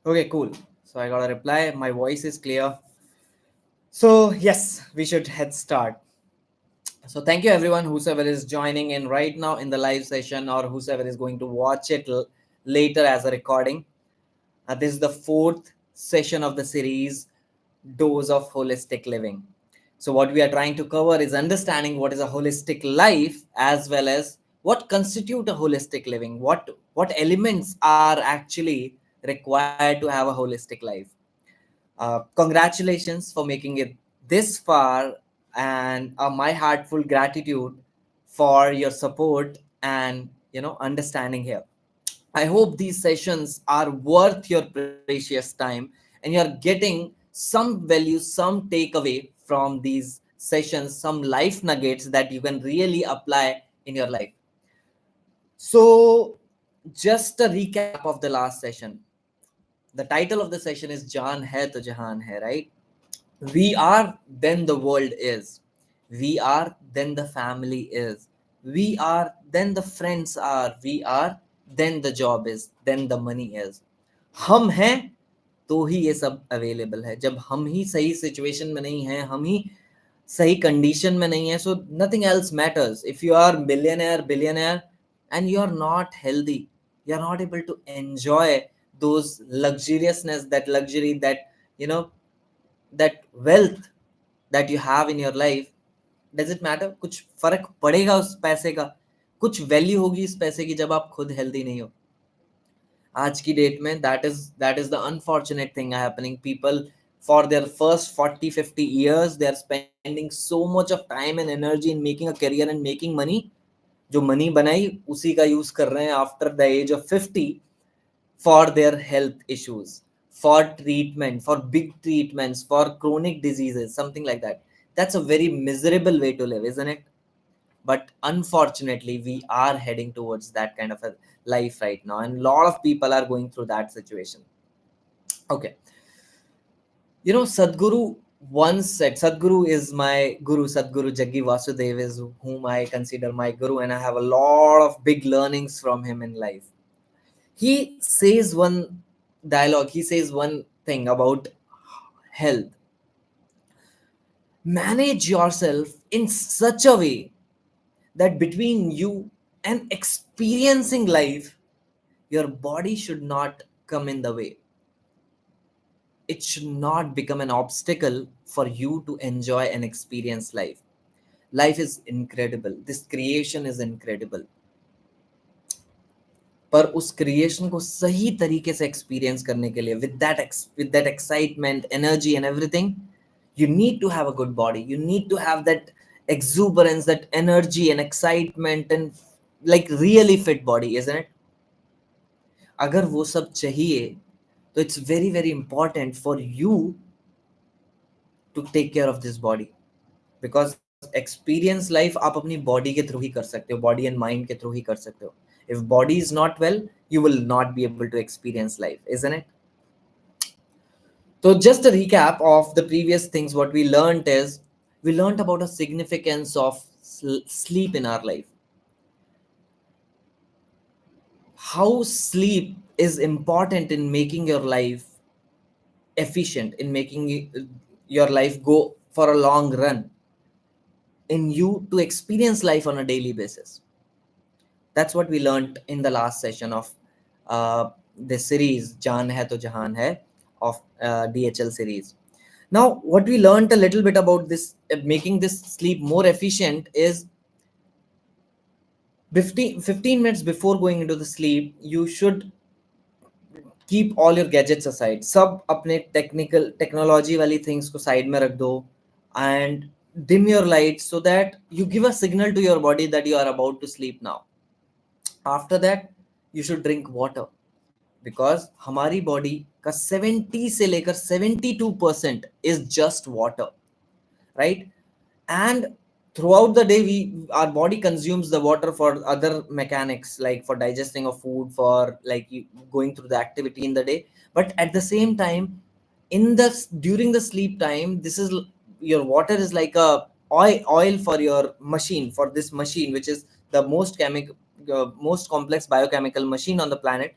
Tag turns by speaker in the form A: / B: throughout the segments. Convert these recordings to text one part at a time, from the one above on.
A: Okay, cool. So I got a reply. My voice is clear. So yes, we should head start. So thank you everyone, whosoever is joining in right now in the live session or whosoever is going to watch it later as a recording. This is the fourth session of the series, Dose of Holistic Living. So what we are trying to cover is understanding what is a holistic life as well as what constitute a holistic living. What elements are actually required to have a holistic life. Congratulations for making it this far, and my heartful gratitude for your support and understanding here. I hope these sessions are worth your precious time and you're getting some value, some takeaway from these sessions, some life nuggets that you can really apply in your life. So, just a recap of the last session. The title of the session is Jaan hai to Jahaan hai, right? We are, then the world is. We are, then the family is. We are, then the friends are. We are, then the job is. Then the money is. हम हैं तो ही ये सब available है. जब हम ही सही situation में नहीं हैं, हम ही सही कंडीशन में नहीं है, so nothing else matters. If you are millionaire, billionaire, and you are not healthy, you are not able to enjoy those luxuriousness, that luxury, that wealth that you have in your life. Does it matter? कुछ फर्क पड़ेगा उस पैसे का? कुछ value होगी इस पैसे की जब आप खुद हेल्दी नहीं हो? आज की डेट में that is the unfortunate thing happening. People, for their first 40-50 years, they are spending so much of time and energy in making a career and making money. जो मनी बनाई उसी का यूज कर रहे हैं after the age of 50 for their health issues, for treatment, for big treatments, for chronic diseases, something like that. That's a very miserable way to live, isn't it? But unfortunately, we are heading towards that kind of a life right now, and a lot of people are going through that situation. Okay. Sadhguru once said, Sadhguru is my guru. Sadhguru Jaggi Vasudev is whom I consider my guru, and I have a lot of big learnings from him in life. He says one dialogue, he says one thing about health. Manage yourself in such a way that between you and experiencing life, your body should not come in the way. It should not become an obstacle for you to enjoy and experience life. Life is incredible. This creation is incredible. पर उस creation को सही तरीके से experience करने के लिए with that excitement, energy and everything, you need to have a good body. You need to have that exuberance, that energy and excitement and like really fit body, isn't it? अगर वो सब चाहिए तो it's very very important for you to take care of this body, because experience life आप अपनी body के through ही कर सकते हो, body and mind के through ही कर सकते हो. If body is not well, you will not be able to experience life, isn't it? So just a recap of the previous things, what we learned is, we learned about the significance of sleep in our life. How sleep is important in making your life efficient, in making your life go for a long run, in you to experience life on a daily basis. That's what we learned in the last session of this series, Jaan hai to Jahaan hai, of DHL series. Now, what we learned a little bit about this, making this sleep more efficient, is 15 minutes before going into the sleep, you should keep all your gadgets aside. सब अपने technology वाली things को side में रख दो, and dim your lights so that you give a signal to your body that you are about to sleep now. After that, you should drink water, because हमारी body का 70 से लेकर 72% is just water, right? And throughout the day, our body consumes the water for other mechanics, like for digesting of food, for like going through the activity in the day. But at the same time, during the sleep time, this is your water is like a oil for your machine, for this machine, which is the most complex biochemical machine on the planet.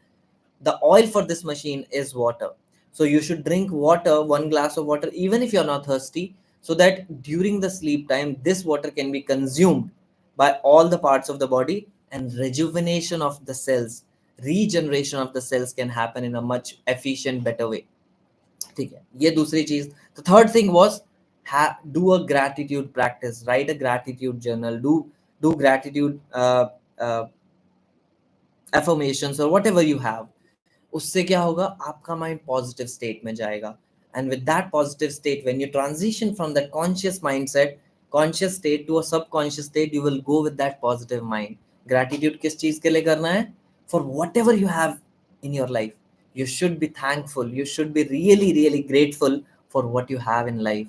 A: The oil for this machine is water. So you should drink water, 1 glass of water, even if you're not thirsty, so that during the sleep time, this water can be consumed by all the parts of the body, and rejuvenation of the cells, regeneration of the cells can happen in a much efficient, better way. ठीक है, ये दूसरी चीज. The third thing was, do a gratitude practice, write a gratitude journal, do gratitude uh, affirmations or whatever you have. उससे क्या होगा, आपका mind positive state में जाएगा. And with that positive state, when you transition from that conscious mindset, conscious state to a subconscious state, you will go with that positive mind. Gratitude किस चीज के लिए करना है? For whatever you have in your life, you should be thankful, you should be really really grateful for what you have in life.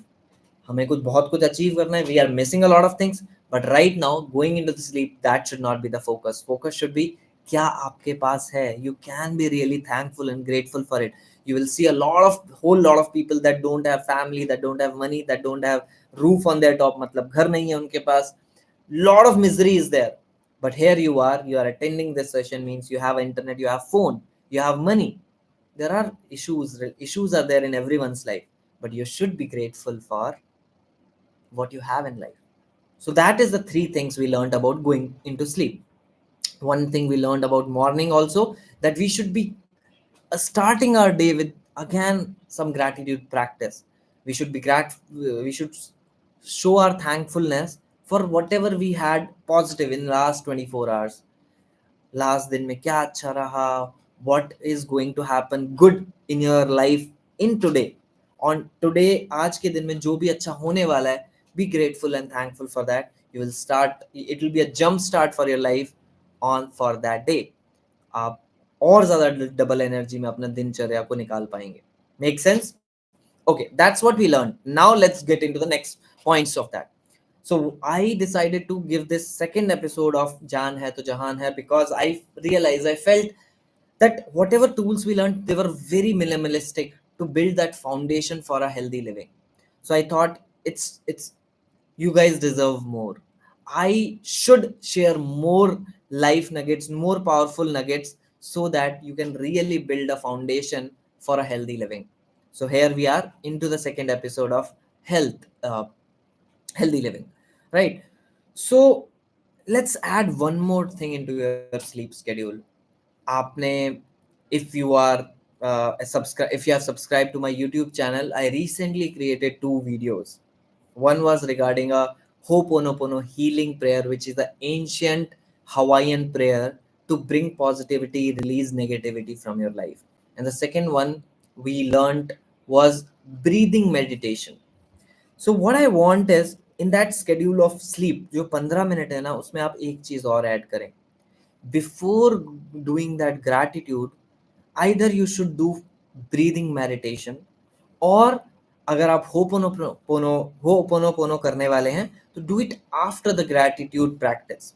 A: हमें कुछ बहुत कुछ अचीव करना है, we are missing a lot of things, but right now going into the sleep, that should not be the focus. Focus should be क्या आपके पास है. You can be really thankful and grateful for it. You will see a lot of whole lot of people that don't have family, that don't have money, that don't have roof on their top, मतलब घर नहीं है उनके पास. Lot of misery is there, but here you are attending this session, means you have internet, you have phone, you have money. There are issues are there in everyone's life, but you should be grateful for what you have in life. So that is the three things we learned about going into sleep. One thing we learned about morning also, that we should be starting our day with again some gratitude practice. We should be we should show our thankfulness for whatever we had positive in last 24 hours. Last दिन में क्या अच्छा रहा, what is going to happen good in your life in today, on today, आज के दिन में जो भी अच्छा होने वाला है, be grateful and thankful for that. You will start, it will be a jump start for your life on for that day. आप और ज्यादा डबल एनर्जी में अपना दिनचर्या को निकाल पाएंगे. Make sense? Okay, that's what we learned. Now let's get into the next points of that. So I decided to give this second episode of Jaan hai to Jahaan hai because I realized, I felt that whatever tools we learned, they were very minimalistic to build that foundation for a healthy living. So I thought, it's you guys deserve more. I should share more life nuggets, more powerful nuggets, so that you can really build a foundation for a healthy living. So here we are into the second episode of healthy living, right? So let's add one more thing into your sleep schedule. Aapne, if you are if you have subscribed to my YouTube channel, I recently created 2 videos. One was regarding a Ho'oponopono healing prayer, which is the ancient Hawaiian prayer to bring positivity, release negativity from your life. And the second one we learned was breathing meditation. So what I want is, in that schedule of sleep, जो 15 minute है ना, उसमें आप एक चीज और add करें. Before doing that gratitude, either you should do breathing meditation, or अगर आप होपोनोपोनो करने वाले हैं, तो do it after the gratitude practice,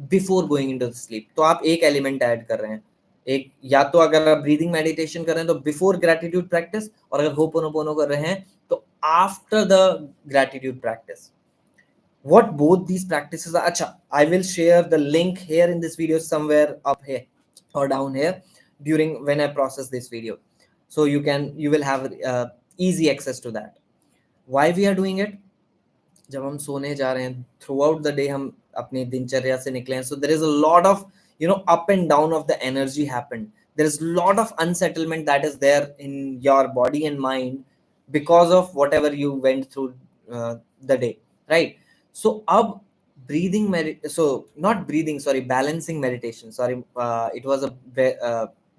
A: before going into the sleep. तो आप एक एलिमेंट ऐड कर रहे हैं. एक, या तो अगर आप ब्रीदिंग मेडिटेशन कर रहे हैं तो बिफोर ग्रैटिट्यूड प्रैक्टिस, और अगर होपोनोपोनो कर रहे हैं तो after the gratitude practice. What both these practices are, acha, I will share the link here in this video, somewhere up here or down here, during when I process this video, so you will have easy access to that. Why we are doing it? जब हम सोने जा रहे हैं, through out the day हम अपनी दिनचर्या से निकले हैं, so there is a lot of up and down of the energy happened. There is a lot of unsettlement that is there in your body and mind because of whatever you went through the day, right? So अब balancing meditation, it was a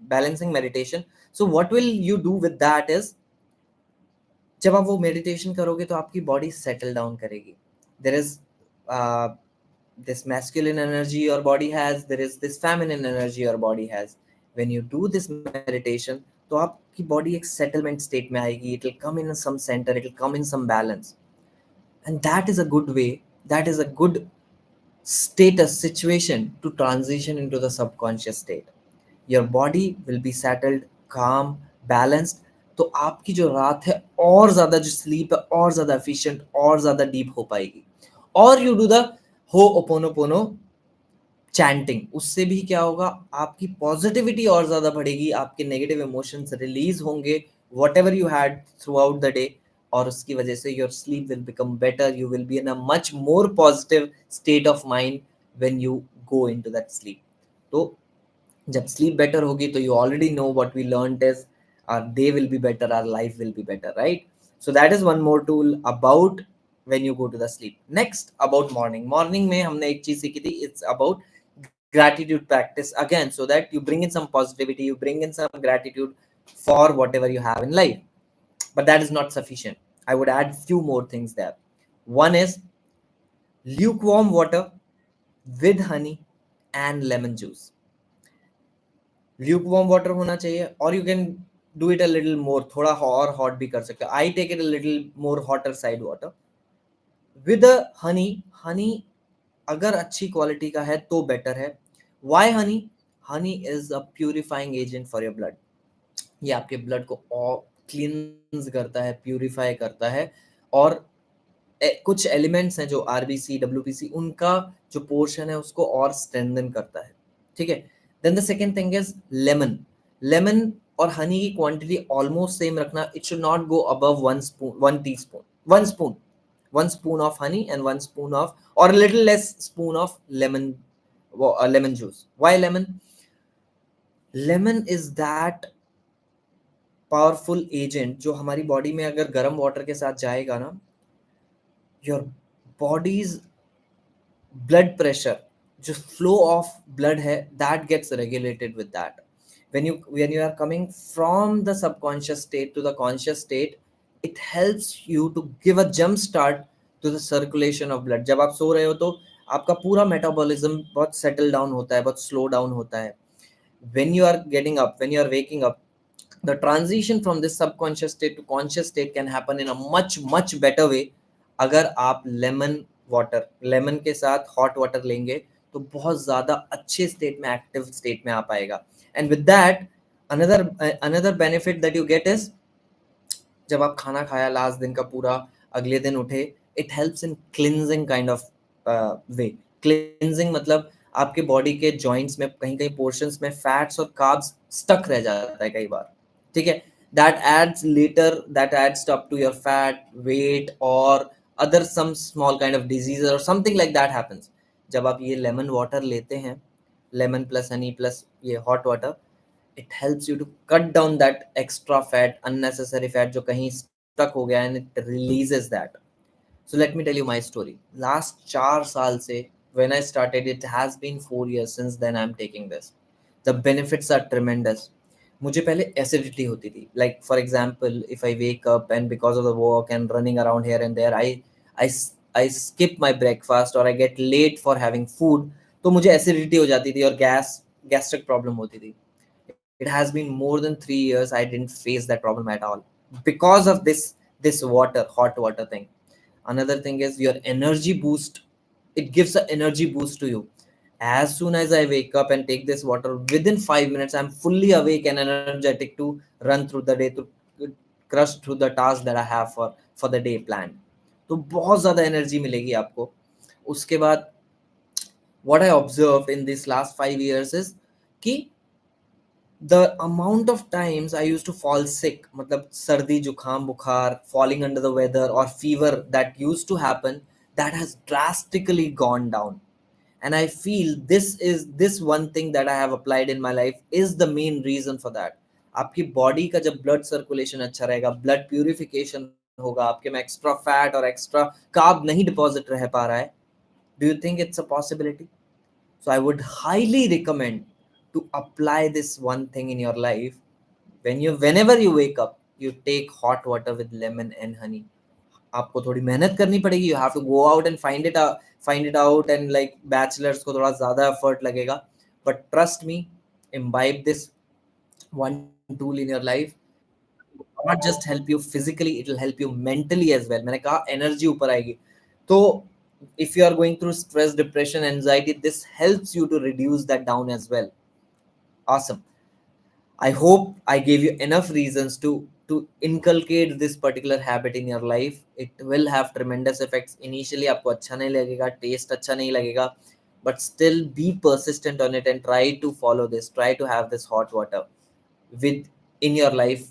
A: balancing meditation. So what will you do with that is, जब आप वो meditation करोगे तो आपकी body settle down करेगी. There is this masculine energy your body has, there is this feminine energy your body has. When you do this meditation, तो आपकी body एक सेटलमेंट स्टेट में आएगी. It will come in some center, it will come in some balance, and that is a good way, that is a good status situation to transition into the subconscious state. Your body will be settled, calm, balanced. तो आपकी जो रात है और ज्यादा, जो sleep है और ज्यादा एफिशिएंट और ज्यादा डीप हो पाएगी. और you do the ho'oponopono chanting, उससे भी क्या होगा, आपकी पॉजिटिविटी और ज़्यादा बढ़ेगी, आपके नेगेटिव इमोशंस रिलीज होंगे whatever you had throughout the day, और उसकी वजह से your sleep will become better, you will be in a much more positive state of mind when you go into that sleep. तो जब sleep better होगी तो you already know what we learned is our day will be better, our life will be better, right? So that is one more tool about when you go to the sleep. Next, about morning. Morning में हमने एक चीज सीखी थी, it's about gratitude practice again, so that you bring in some positivity, you bring in some gratitude for whatever you have in life. But that is not sufficient. I would add few more things there. One is lukewarm water with honey and lemon juice. Lukewarm water होना चाहिए, or you can do it a little more, थोड़ा और hot भी कर सकते हो. I take it a little more hotter side water with a honey. Honey अगर अच्छी क्वालिटी का है तो बेटर है. Why honey? Honey is a purifying agent for your blood. ये आपके ब्लड को क्लींस करता है, प्यूरिफाई करता है, और कुछ एलिमेंट्स हैं जो आरबीसी डब्ल्यूबीसी उनका जो पोर्शन है उसको और स्ट्रेंथन करता है. ठीक है. Then the second thing is lemon. Lemon और हनी की क्वांटिटी ऑलमोस्ट सेम रखना. It should not go above 1 spoon, 1 teaspoon, 1 spoon, 1 spoon of honey and 1 spoon of, और little less spoon of lemon, lemon juice. Why lemon? Lemon is that powerful agent जो हमारी body में अगर गर्म water के साथ जाएगा ना, योर बॉडीज ब्लड प्रेशर, जो फ्लो ऑफ ब्लड है, that gets regulated with that. when you are coming from the subconscious state to the conscious state, it helps you to give a jump start to the circulation of blood. जब आप सो रहे हो तो आपका पूरा metabolism बहुत settle down होता है, बहुत स्लो डाउन होता है. when you are getting up, when you are waking up, the transition from this subconscious state to conscious state can happen in a much better way. अगर आप lemon water, lemon के साथ hot water लेंगे तो बहुत ज़्यादा अच्छे state में, एक्टिव स्टेट में आ पाएगा. And with that another benefit that you get is, जब आप खाना खाया लास्ट दिन का पूरा, अगले दिन उठे, it helps in cleansing kind of way. Cleansing मतलब आपके बॉडी के जॉइंट्स में कहीं कहीं पोर्शंस में फैट्स और कार्ब्स स्टक रह जाता है कई बार. ठीक है. that adds up to your fat, weight, or other some small kind of diseases or something like that happens. जब आप ये लेमन वाटर लेते हैं, लेमन प्लस हनी प्लस ये hot water, it helps you to cut down that extra fat, unnecessary fat जो कहीं stuck हो गया, and it releases that. So let me tell you my story. Last 4 साल से, when I started, it has been 4 years since then I'm taking this. The benefits are tremendous. मुझे पहले acidity होती थी. Like for example, if I wake up and because of the work and running around here and there, I I skip my breakfast or I get late for having food, तो मुझे acidity हो जाती थी और gastric problem होती थी. It has been more than 3 years I didn't face that problem at all because of this water, hot water thing. Another thing is your energy boost. It gives an energy boost to you. As soon as I wake up and take this water, within 5 minutes I'm fully awake and energetic to run through the day, to crush through the task that I have for the day planned. तो बहुत ज़्यादा energy मिलेगी आपको. उसके बाद what I observed in this last 5 years is कि the amount of times I used to fall sick, मतलब सर्दी जुखाम बुखार, falling under the weather or fever that used to happen, that has drastically gone down. And I feel this one thing that I have applied in my life is the main reason for that. आपकी body का जब blood circulation अच्छा रहेगा, blood purification होगा, आपके में extra fat और extra carb नहीं डिपॉजिट रह पा रहा है. Do you think it's a possibility? So I would highly recommend to apply this one thing in your life. Whenever you wake up, you take hot water with lemon and honey. आपको थोड़ी मेहनत करनी पड़ेगी. You have to go out and find it out, and like bachelors को थोड़ा ज़्यादा effort लगेगा. But trust me, imbibe this one tool in your life. Not just help you physically, it will help you mentally as well. मैंने कहा energy ऊपर आएगी. तो if you are going through stress, depression, anxiety, this helps you to reduce that down as well. Awesome. I hope I gave you enough reasons to inculcate this particular habit in your life. It will have tremendous effects. Initially आपको अच्छा नहीं लगेगा, taste अच्छा नहीं लगेगा, but still be persistent on it and try to follow this, try to have this hot water with in your life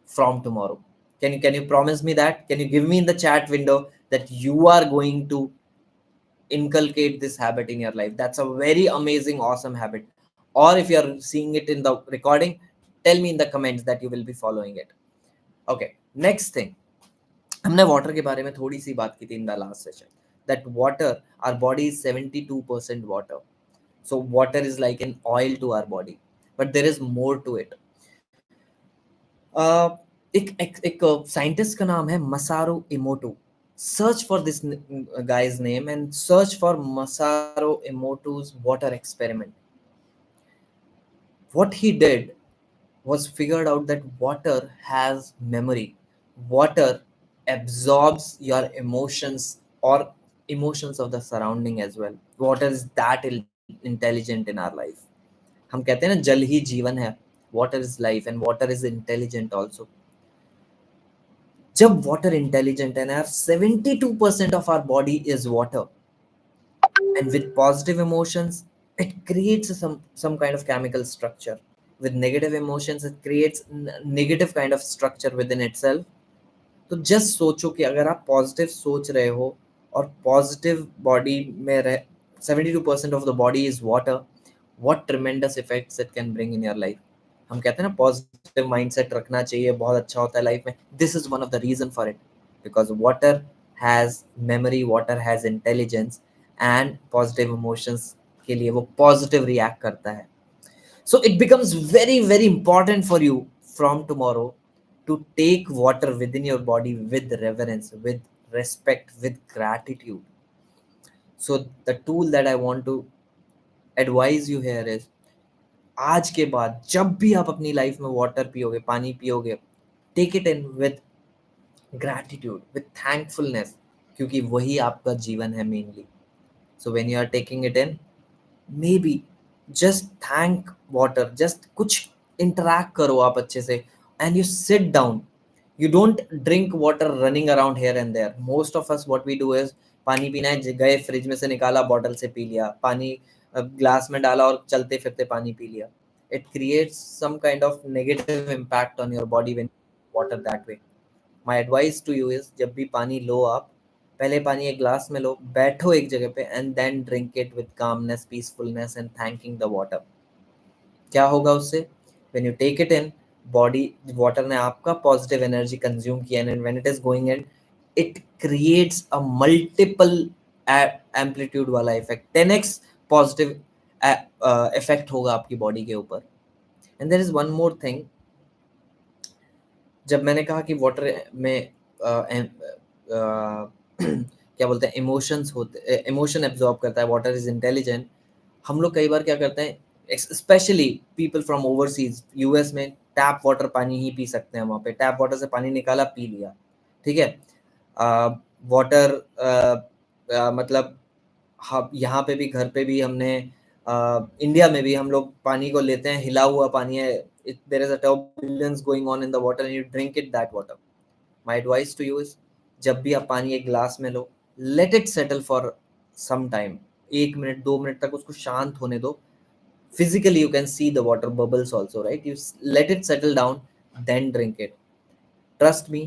A: from tomorrow. Can you promise me that? Can you give me in the chat window that you are going to inculcate this habit in your life? That's a very amazing, awesome habit. Or if you're seeing it in the recording, tell me in the comments that you will be following it. Okay, next thing, हमने water के बारे में थोड़ी सी बात की थी in the last session, that water, our body is 72% water. So water is like an oil to our body, but there is more to it. एक साइंटिस्ट का नाम है Masaru Emoto. Search for this guy's name and search for Masaru Emoto's water experiment. What he did was figured out that water has memory. Water absorbs your emotions or emotions of the surrounding as well. Water is that intelligent in our life. हम कहते हैं ना जल ही जीवन है. Water is life and water is intelligent also. जब water intelligent है ना, 72% of our body is water, and with positive emotions it creates some kind of chemical structure. With negative emotions it creates negative kind of structure within itself. तो just सोचो कि अगर आप positive सोच रहे हो और पॉजिटिव बॉडी में रह, 72% of the body is water, what ट्रेमेंडस effects it can bring in your life. हम कहते हैं ना पॉजिटिव माइंडसेट रखना चाहिए, बहुत अच्छा होता है लाइफ में. This is one of the reason for it, because water has memory, water has intelligence, and positive emotions के लिए वो पॉजिटिव रिएक्ट करता है. So it becomes very, very important for you from tomorrow to take water within your body with reverence, with respect, with gratitude. So the tool that I want to advise you here is, आज के बाद जब भी आप अपनी life में water पियोगे, पानी पियोगे, take it in with gratitude, with thankfulness, क्योंकि वही आपका जीवन है mainly. So when you are taking it in, maybe just thank water, just कुछ interact करो आप अच्छे से, and you sit down. You don't drink water running around here and there. Most of us what we do is, पानी पीना है, गए fridge में से निकाला, बॉटल से पी लिया, पानी ग्लास में डाला और चलते फिरते पानी पी लिया. It creates some kind of negative impact on your body when you water that way. My advice to you is, जब भी पानी लो आप, पहले पानी एक ग्लास में लो, बैठो एक जगह पे, and then drink it with calmness, peacefulness and thanking the water. क्या होगा उससे? When you take it in, body, water ने आपका पॉजिटिव एनर्जी कंज्यूम किया, and when it is going in, it creates a multiple amplitude वाला effect, 10x positive effect होगा आपकी body के ऊपर. And there is one more thing. जब मैंने कहा कि वाटर में क्या बोलते हैं, इमोशंस होते, इमोशन एब्जॉर्ब करता है, वाटर इज इंटेलिजेंट. हम लोग कई बार क्या करते हैं, specially people from overseas, US में टैप वाटर पानी ही पी सकते हैं. वहाँ पे टैप वाटर से पानी निकाला, पी लिया, ठीक है. वाटर मतलब यहाँ पे भी, घर पे भी हमने, इंडिया में भी हम लोग पानी को लेते हैं, हिला हुआ पानी है, there is a turbulence going on in the water and you drink it, that water. My advice to you is, जब भी आप पानी एक ग्लास में लो, let it settle for some time. 1 minute 2 minute तक उसको शांत होने दो. Physically you can see the water bubbles also, right? You let it settle down, then drink it. Trust me,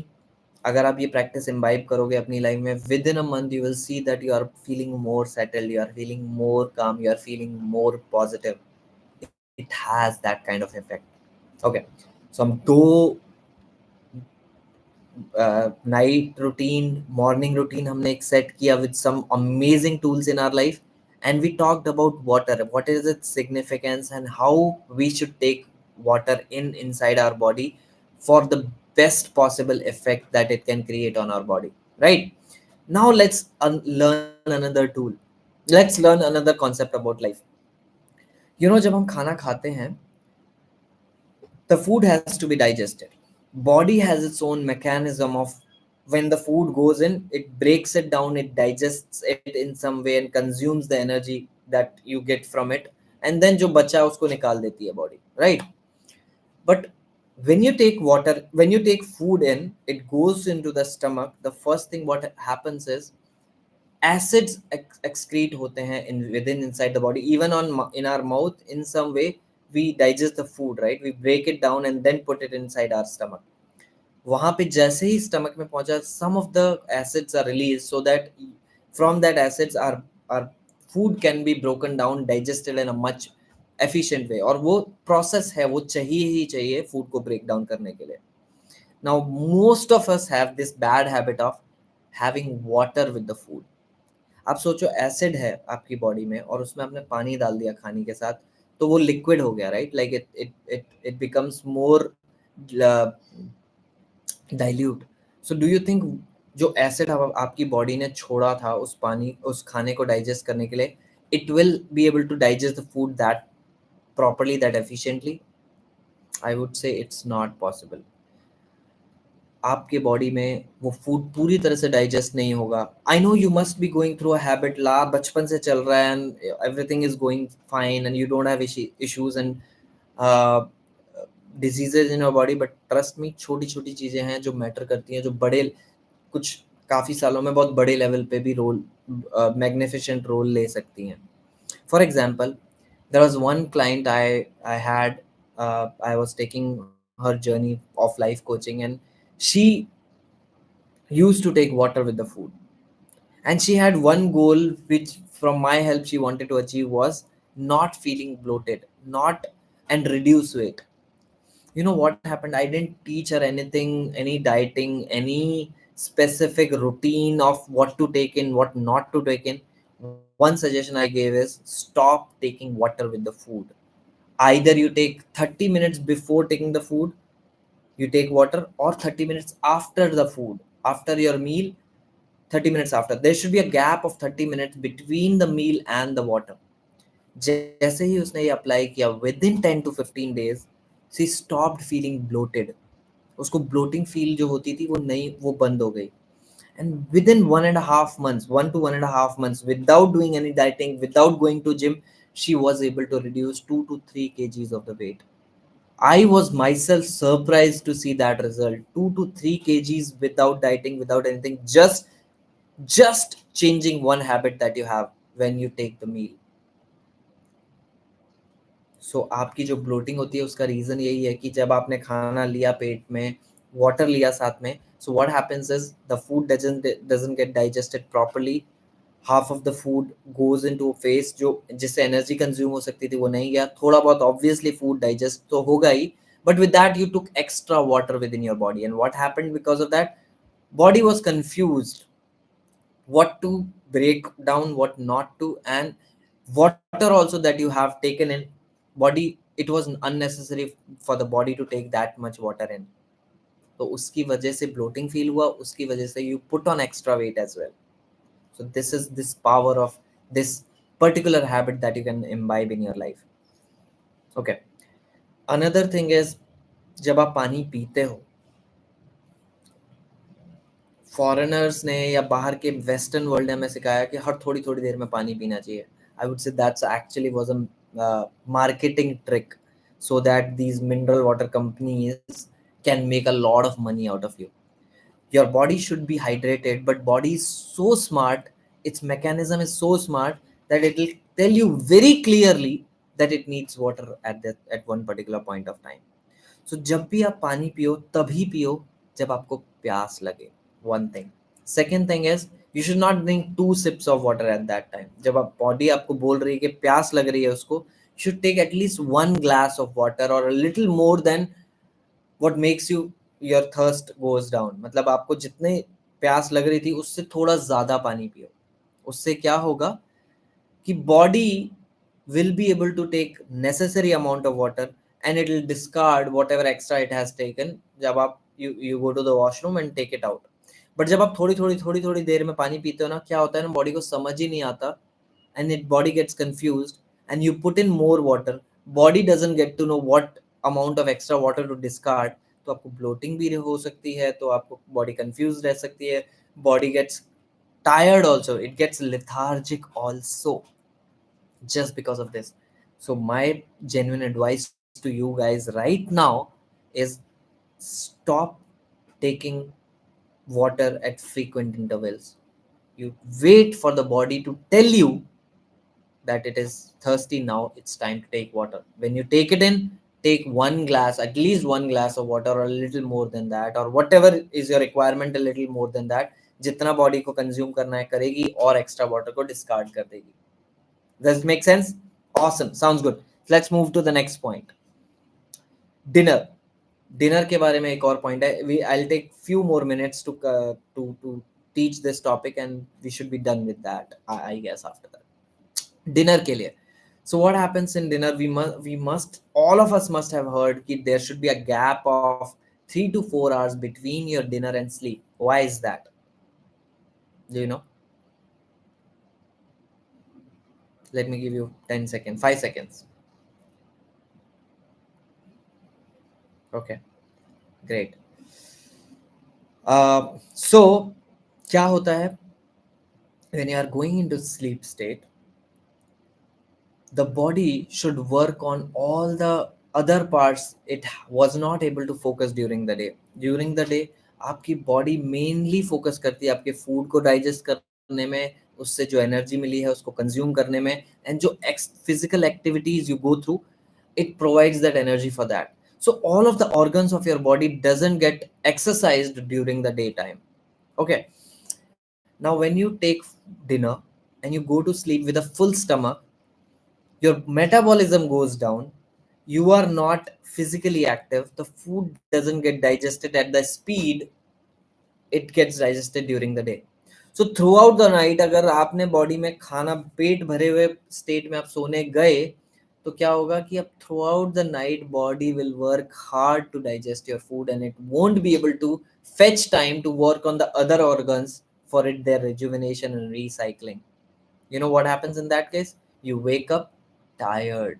A: अगर आप ये प्रैक्टिस इम्बाइब करोगे अपनी लाइफ में, within a month you will see that you are feeling more settled, you are feeling more calm, you are feeling more positive. It has that kind of effect. Okay, so हम दो night routine, morning routine हमने एक set किया with some amazing tools in our life, and we talked about water, what is its significance and how we should take water inside our body for the best possible effect that it can create on our body, right? Now let's learn another tool. Let's learn another concept about life. You know, जब हम खाना खाते हैं, the food has to be digested. Body has its own mechanism of, when the food goes in, it breaks it down, it digests it in some way and consumes the energy that you get from it, and then जो बचा उसको निकाल देती है body, right? But when you take water, when you take food in, it goes into the stomach. The first thing what happens is, acids excrete होते हैं within inside the body, even on in our mouth. In some way we digest the food, right? We break it down and then put it inside our stomach. वहां पे जैसे ही stomach में पहुंचा, some of the acids are released, so that from that acids our food can be broken down, digested in a much efficient way. और वो process है, वो चाहिए ही चाहिए food को break down करने के लिए. Now most of us have this bad habit of having water with the food. आप सोचो एसिड है आपकी बॉडी में और उसमें आपने पानी डाल दिया खाने के साथ, तो वो लिक्विड हो गया, right? Like it becomes more dilute. So do you think जो एसिड आपकी बॉडी ने छोड़ा था उस पानी उस खाने को डाइजेस्ट करने के लिए, it will be able to digest the food that properly, that efficiently? I would say it's not possible. आपके बॉडी में वो फूड पूरी तरह से डाइजेस्ट नहीं होगा. I know you must be going through a habit, ला बचपन से चल रहा है and everything is going fine and you don't have issues and diseases in your body. But trust me, छोटी छोटी चीज़ें हैं जो मैटर करती हैं, जो बड़े कुछ काफ़ी सालों में बहुत बड़े लेवल पे भी रोल, मैग्निफिशेंट रोल ले सकती हैं. For example, there was one client I had. I was taking her journey of life coaching, and she used to take water with the food. And she had one goal, which from my help she wanted to achieve, was not feeling bloated, not and reduce weight. You know what happened? I didn't teach her anything, any dieting, any specific routine of what to take in, what not to take in. One suggestion I gave is stop taking water with the food. Either you take 30 minutes before taking the food, you take water, or 30 minutes after the food, after your meal, 30 minutes after. There should be a gap of 30 minutes between the meal and the water. जैसे ही उसने ये apply किया, with in 10 to 15 days, she stopped feeling bloated. उसको bloating feel जो होती थी वो नहीं, वो बंद हो गई. And within 1.5 months, 1 to 1.5 months, without doing any dieting, without going to gym, she was able to reduce 2 to 3 kgs of the weight. I was myself surprised to see that result. 2 to 3 kgs without dieting, without anything, just changing one habit that you have when you take the meal. सो आपकी जो bloating होती है उसका reason यही है कि जब आपने खाना लिया पेट में, वाटर लिया साथ में, so what happens is the food doesn't get digested properly. Half of the food goes into face, जो जिससे एनर्जी कंज्यूम हो सकती थी वो नहीं गया. थोड़ा बहुत ऑब्वियसली फूड डाइजेस्ट तो होगा ही, but with that you took extra water within your body. And what happened because of that, body was confused what to break down, what not to. And water also that you have taken in body, it was unnecessary for the body to take that much water in. तो उसकी वजह से bloating feel हुआ, उसकी वजह से you put on extra weight as well. So this is this power of this particular habit that you can imbibe in your life. Okay, another thing is, जब आप पानी पीते हो, फॉरेनर्स ने या बाहर के वेस्टर्न वर्ल्ड ने हमें सिखाया कि हर थोड़ी थोड़ी देर में पानी पीना चाहिए. I would say that's actually was a marketing trick, so that these mineral water companies can make a lot of money out of you. Your body should be hydrated, but body is so smart, its mechanism is so smart that it will tell you very clearly that it needs water at one particular point of time. So जब भी आप पानी पियो तभी पियो जब आपको प्यास लगे. One thing. Second thing is, you should not drink 2 sips of water at that time. जब आप बॉडी आपको बोल रही है कि प्यास लग रही है उसको, you should take at least 1 glass of water or a little more than what makes you your thirst goes down. मतलब आपको जितने प्यास लग रही थी उससे थोड़ा ज़्यादा पानी पियो. उससे क्या होगा कि body will be able to take necessary amount of water and it will discard whatever extra it has taken. जब आप you go to the washroom and take it out. But जब आप थोड़ी थोड़ी देर में पानी पीते हो ना, क्या होता है ना, बॉडी को समझ ही नहीं आता and it body gets confused and you put in more water. Body doesn't get to know what amount of extra water to discard. तो आपको ब्लोटिंग भी हो सकती है, तो आपको बॉडी कंफ्यूज रह सकती है, body gets tired also, it gets lethargic also, just because of this. So my genuine advice to you guys right now is stop taking water at frequent intervals. You wait for the body to tell you that it is thirsty now, it's time to take water. When you take it in, take one glass, at least one glass of water, or a little more than that, or whatever is your requirement, a little more than that. जितना body को consume करना है करेगी, और extra water को discard कर देगी. Does it make sense? Awesome, sounds good. Let's move to the next point. Dinner. Dinner के बारे में एक और point है. I'll take few more minutes to teach this topic, and we should be done with that, I guess, after that. Dinner के लिए. So what happens in dinner? We must all of us must have heard that there should be a gap of 3 to 4 hours between your dinner and sleep. Why is that? Do you know? Let me give you 10 seconds, 5 seconds. Okay, great. So क्या होता है when you are going into sleep state? The body should work on all the other parts it was not able to focus during the day. During the day आपकी body mainly focus करती है आपके food को digest करने में, उससे जो energy मिली है उसको consume करने में, and जो physical activities you go through, it provides that energy for that. So all of the organs of your body doesn't get exercised during the daytime. Okay, now when you take dinner and you go to sleep with a full stomach, your metabolism goes down, you are not physically active, the food doesn't get digested at the speed it gets digested during the day. So throughout the night अगर आपने body में खाना पेट भरे हुए state में आप सोने गए, तो क्या होगा कि अब throughout the night body will work hard to digest your food, and it won't be able to fetch time to work on the other organs for it their rejuvenation and recycling. You know what happens in that case? You wake up tired.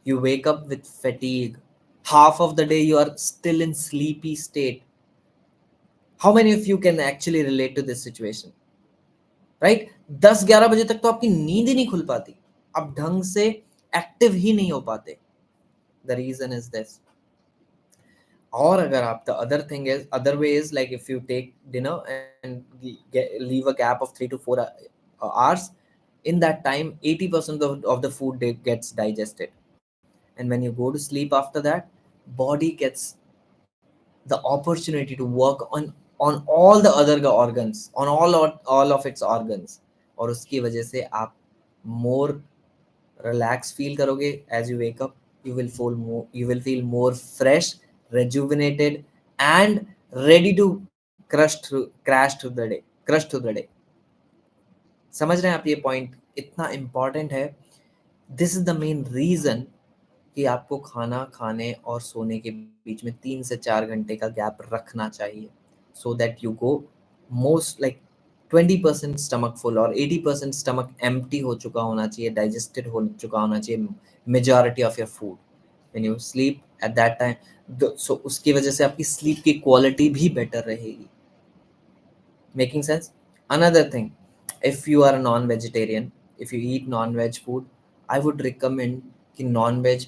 A: You wake up with fatigue. Half of the day you are still in sleepy state. How many of you can actually relate to this situation? Right? 10-11 बजे तक तो आपकी नींद ही नहीं खुल पाती. आप ढंग से एक्टिव ही नहीं हो पाते. The reason is this. और अगर आप the other thing is other way is like if you take dinner and leave a gap of 3 to 4 hours, in that time 80% of the food gets digested, and when you go to sleep after that, body gets the opportunity to work on all the other organs, on all of its organs, और उसकी वजह से आप more relaxed feel करोगे. As you wake up, you will feel more fresh, rejuvenated, and ready to crush through the day. समझ रहे हैं आप? ये पॉइंट इतना इम्पॉर्टेंट है. This is the main reason कि आपको खाना खाने और सोने के बीच में 3 से 4 घंटे का गैप रखना चाहिए, so that you go most like 20% stomach full और 80% स्टमक एम्प्टी हो चुका होना चाहिए, डाइजेस्टेड हो चुका होना चाहिए majority of your food when you sleep at that time. So उसकी वजह से आपकी स्लीप की क्वालिटी भी बेटर रहेगी. Making sense? Another thing, if you are a non-vegetarian, if you eat non-veg food, I would recommend कि non-veg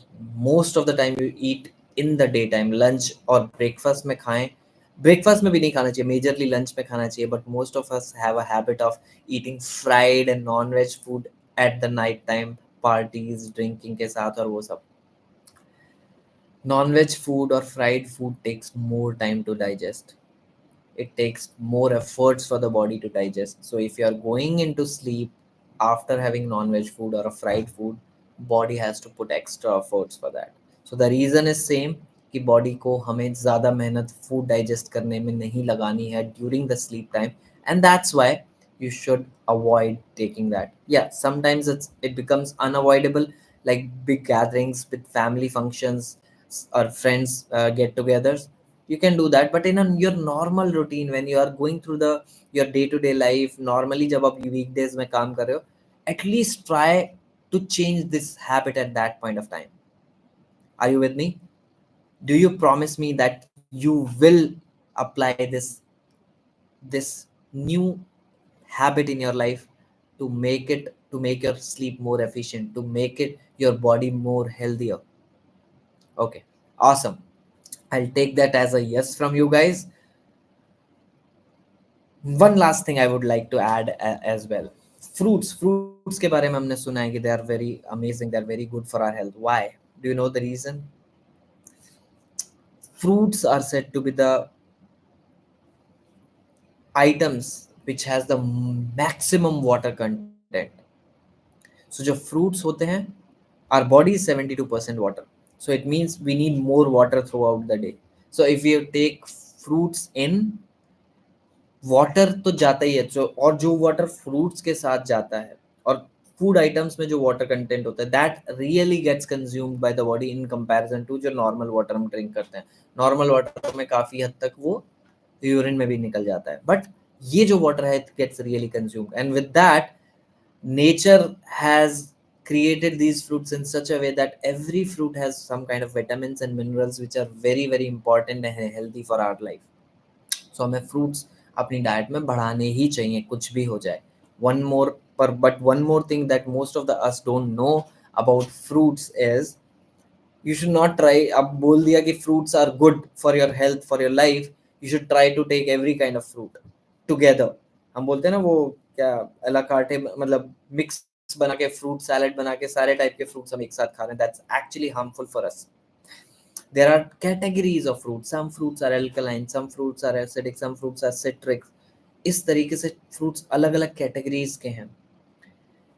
A: most of the time you eat in the daytime, lunch or breakfast में खाएं. Breakfast में भी नहीं खाना चाहिए, majorly lunch में खाना चाहिए, but most of us have a habit of eating fried and non-veg food at the night time, parties, drinking के साथ और वो सब. Non-veg food or fried food takes more time to digest. It takes more efforts for the body to digest. So if you are going into sleep after having non-veg food or a fried food, body has to put extra efforts for that. So the reason is same कि body को हमें ज़्यादा मेहनत food digest करने में नहीं लगानी है during the sleep time, and that's why you should avoid taking that. Yeah, sometimes it becomes unavoidable, like big gatherings with family functions or friends get-togethers. You can do that, but in your normal routine when you are going through your day to day life, normally जब आप weekdays में काम कर रहे हो, at least try to change this habit at that point of time. Are you with me? Do you promise me that you will apply this new habit in your life to make your sleep more efficient, to make it your body more healthier? Okay, awesome. I'll take that as a yes from you guys. One last thing I would like to add as well. Fruits के बारे में हमने सुना है कि they are very amazing, they are very good for our health. Why? Do you know the reason? Fruits are said to be the items which has the maximum water content. So जो fruits होते हैं, our body is 72% water. So it means we need more water throughout the day. So if you take fruits in, water तो जाता ही है, और जो water fruits के साथ जाता है और फूड आइटम्स में जो वाटर कंटेंट होता है, that really gets consumed by the body in comparison to जो नॉर्मल वाटर हम ड्रिंक करते हैं. नॉर्मल वाटर में काफी हद तक वो यूरिन में भी निकल जाता है, बट ये जो वाटर है, it gets really consumed. And with that, nature has created these fruits in such a way that every fruit has some kind of vitamins and minerals which are very very important and healthy for our life. सो हमें fruits अपनी diet में बढ़ाने ही चाहिए, कुछ भी हो जाए. One more पर but one more thing that most of the us don't know about fruits is, you should not try. अब बोल दिया कि fruits are good for your health, for your life, you should try to take every kind of fruit together. हम बोलते हैं ना वो क्या, अला कार्टे, मतलब मिक्स बना के फ्रूट सैलेड बना के सारे टाइप के फ्रूट्स हम एक साथ खा रहे हैं. That's actually harmful for us. There are categories of fruits. Some fruits are alkaline, some fruits are acidic, some fruits are citric. इस तरीके से fruits अलग अलग categories के हैं.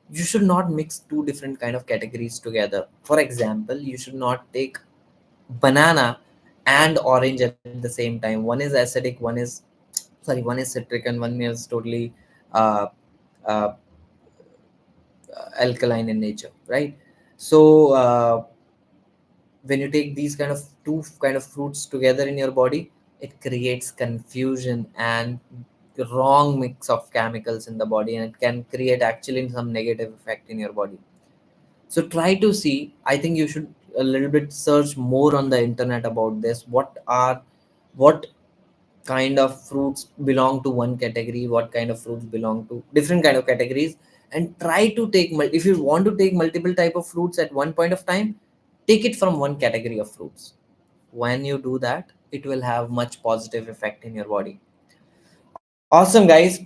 A: You should not mix two different kind of categories together. For example, you should not take banana and orange at the same time. One is acidic, one is citric, and one is totally uh, uh, alkaline in nature, right? So when you take these kind of two kind of fruits together in your body, it creates confusion and wrong mix of chemicals in the body, and it can create actually some negative effect in your body. So try to see, I think you should a little bit search more on the internet about this. What kind of fruits belong to one category, what kind of fruits belong to different kind of categories, and try to take if you want to take multiple type of fruits at one point of time, take it from one category of fruits. When you do that, it will have much positive effect in your body. Awesome, guys.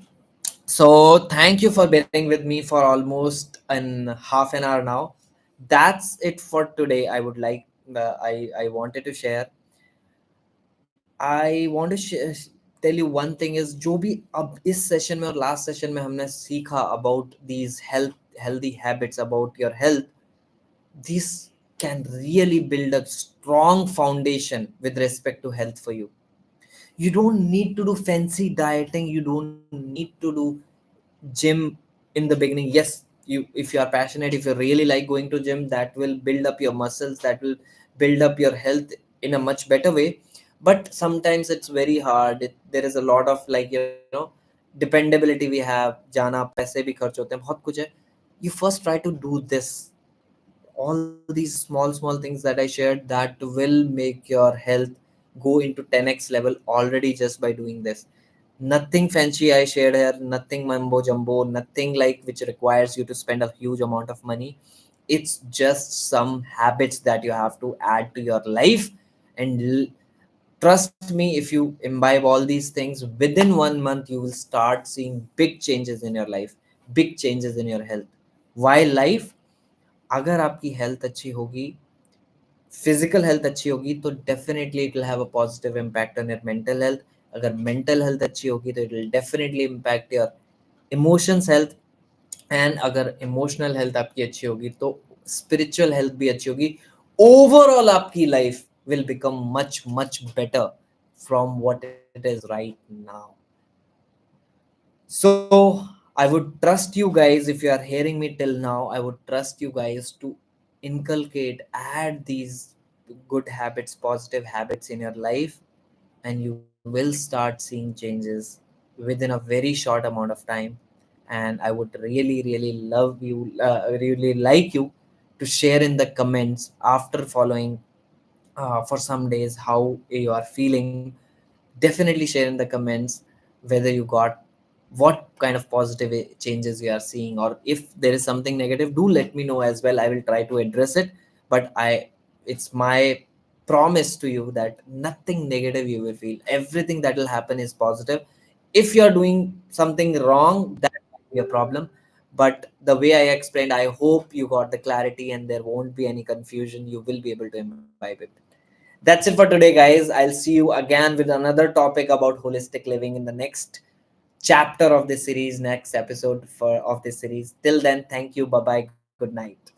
A: So thank you for bearing with me for almost an half an hour now. That's it for today. I would like I wanted to share. I want to tell you one thing is, जो भी अब इस session में और last session में हमने सीखा about these healthy habits about your health, this can really build a strong foundation with respect to health for you. You don't need to do fancy dieting, you don't need to do gym in the beginning. Yes, you, if you are passionate, if you really like going to gym, that will build up your muscles, that will build up your health in a much better way. But sometimes it's very hard. There is a lot of, like, dependability we have, जाना, पैसे भी खर्च होते हैं, बहुत कुछ है. You first try to do this, all these small things that I shared, that will make your health go into 10x level already just by doing this. Nothing fancy I shared here, nothing mumbo jumbo, nothing like which requires you to spend a huge amount of money. It's just some habits that you have to add to your life. And trust me, if you imbibe all these things, within 1 month you will start seeing big changes in your life, big changes in your health. Why life? अगर आपकी health अच्छी होगी, physical health अच्छी होगी, तो definitely it will have a positive impact on your mental health. अगर mental health अच्छी होगी तो it will definitely impact your emotions health. And अगर इमोशनल हेल्थ आपकी अच्छी होगी तो स्पिरिचुअल हेल्थ भी अच्छी होगी. ओवरऑल आपकी life will become much much better from what it is right now. So I would trust you guys, if you are hearing me till now, I would trust you guys to inculcate, add these good habits, positive habits in your life, and you will start seeing changes within a very short amount of time. And I would really, really love you, really like you to share in the comments after following for some days how you are feeling. Definitely share in the comments whether you got what kind of positive changes you are seeing, or if there is something negative, do let me know as well. I will try to address it. But it's my promise to you that nothing negative you will feel, everything that will happen is positive. If you're doing something wrong, that might be a problem. But the way I explained, I hope you got the clarity and there won't be any confusion. You will be able to imbibe it. That's it for today, guys. I'll see you again with another topic about holistic living in the next chapter of this series, next episode of this series. Till then, thank you. Bye bye. Good night.